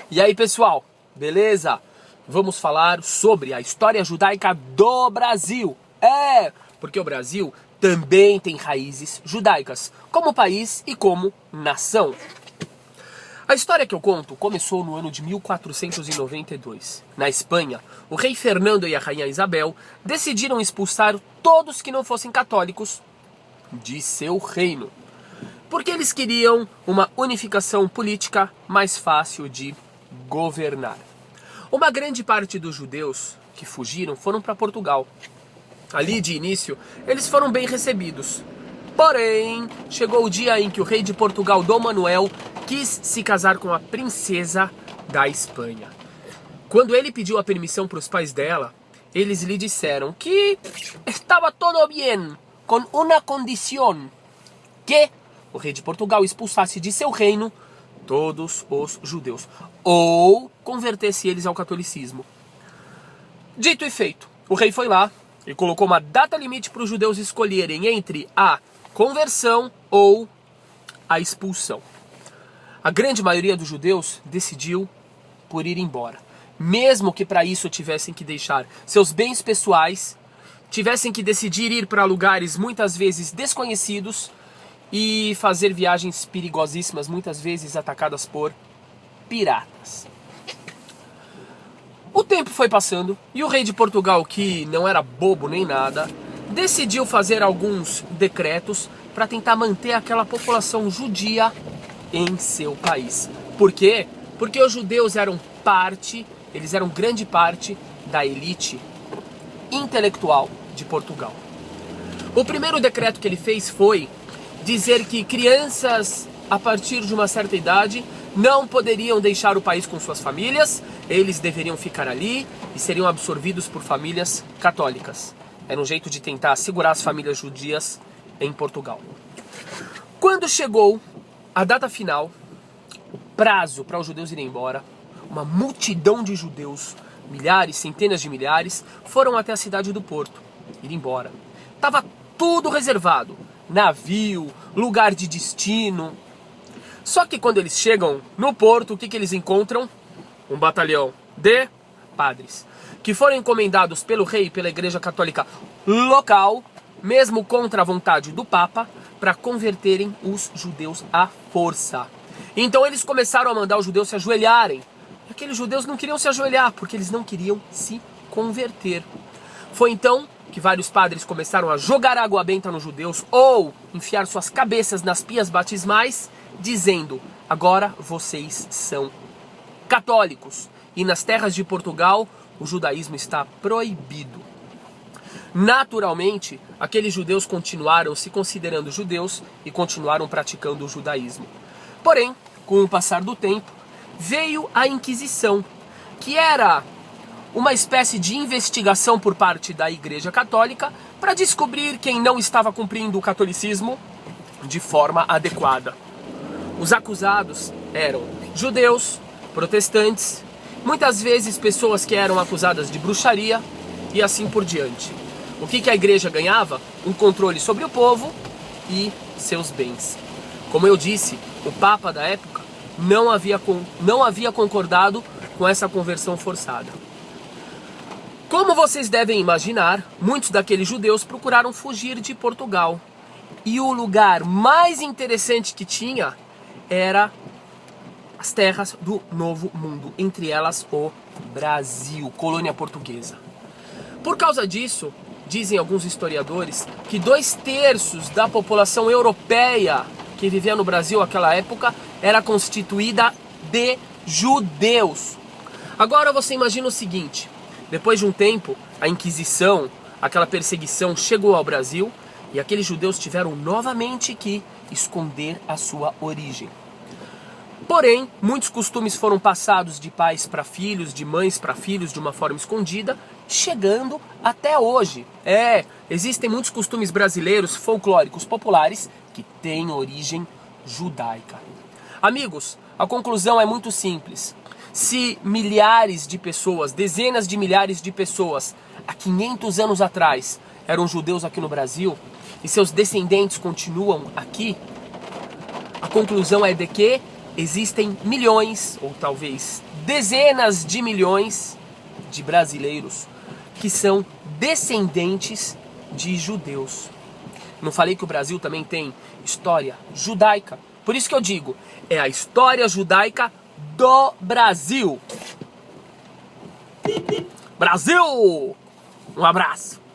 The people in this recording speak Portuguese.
E aí, pessoal, beleza? Vamos falar sobre a história judaica do Brasil. Porque o Brasil também tem raízes judaicas, como país e como nação. A história que eu conto começou no ano de 1492. Na Espanha, o rei Fernando e a rainha Isabel decidiram expulsar todos que não fossem católicos de seu reino, porque eles queriam uma unificação política mais fácil de governar. Uma grande parte dos judeus que fugiram foram para Portugal. Ali, de início, eles foram bem recebidos. Porém, chegou o dia em que o rei de Portugal, Dom Manuel, quis se casar com a princesa da Espanha. Quando ele pediu a permissão para os pais dela, eles lhe disseram que estava tudo bem, com uma condição, que o rei de Portugal expulsasse de seu reino todos os judeus, ou convertesse eles ao catolicismo. Dito e feito, o rei foi lá e colocou uma data limite para os judeus escolherem entre a conversão ou a expulsão. A grande maioria dos judeus decidiu por ir embora, mesmo que para isso tivessem que deixar seus bens pessoais, tivessem que decidir ir para lugares muitas vezes desconhecidos e fazer viagens perigosíssimas, muitas vezes atacadas por piratas. O tempo foi passando e o rei de Portugal, que não era bobo nem nada, decidiu fazer alguns decretos para tentar manter aquela população judia em seu país. Por quê? Porque os judeus eram grande parte da elite intelectual de Portugal. O primeiro decreto que ele fez foi dizer que crianças a partir de uma certa idade não poderiam deixar o país com suas famílias, eles deveriam ficar ali e seriam absorvidos por famílias católicas. Era um jeito de tentar segurar as famílias judias em Portugal. Quando chegou a data final, o prazo para os judeus irem embora, uma multidão de judeus, milhares, centenas de milhares, foram até a cidade do Porto, ir embora. Estava tudo reservado, navio, lugar de destino. Só que quando eles chegam no Porto, o que eles encontram? Um batalhão de padres, que foram encomendados pelo rei e pela igreja católica local, mesmo contra a vontade do Papa, para converterem os judeus à força. Então eles começaram a mandar os judeus se ajoelharem. E aqueles judeus não queriam se ajoelhar, porque eles não queriam se converter. Foi então que vários padres começaram a jogar água benta nos judeus ou enfiar suas cabeças nas pias batismais, dizendo: agora vocês são católicos e nas terras de Portugal o judaísmo está proibido. Naturalmente, aqueles judeus continuaram se considerando judeus e continuaram praticando o judaísmo. Porém, com o passar do tempo, veio a Inquisição, que era uma espécie de investigação por parte da Igreja Católica para descobrir quem não estava cumprindo o catolicismo de forma adequada. Os acusados eram judeus, protestantes, muitas vezes pessoas que eram acusadas de bruxaria e assim por diante. O que a igreja ganhava? Um controle sobre o povo e seus bens. Como eu disse, o Papa da época não havia concordado com essa conversão forçada. Como vocês devem imaginar, muitos daqueles judeus procuraram fugir de Portugal. E o lugar mais interessante que tinha era as terras do Novo Mundo, entre elas o Brasil, colônia portuguesa. Por causa disso, dizem alguns historiadores que 2/3 da população europeia que vivia no Brasil naquela época era constituída de judeus. Agora você imagina o seguinte: depois de um tempo, a Inquisição, aquela perseguição chegou ao Brasil e aqueles judeus tiveram novamente que esconder a sua origem. Porém, muitos costumes foram passados de pais para filhos, de mães para filhos, de uma forma escondida, chegando até hoje. Existem muitos costumes brasileiros, folclóricos, populares, que têm origem judaica. Amigos, a conclusão é muito simples. Se milhares de pessoas, dezenas de milhares de pessoas, há 500 anos atrás, eram judeus aqui no Brasil, e seus descendentes continuam aqui, a conclusão é de que existem milhões, ou talvez dezenas de milhões de brasileiros que são descendentes de judeus. Não falei que o Brasil também tem história judaica? Por isso que eu digo, é a história judaica do Brasil. Brasil! Um abraço!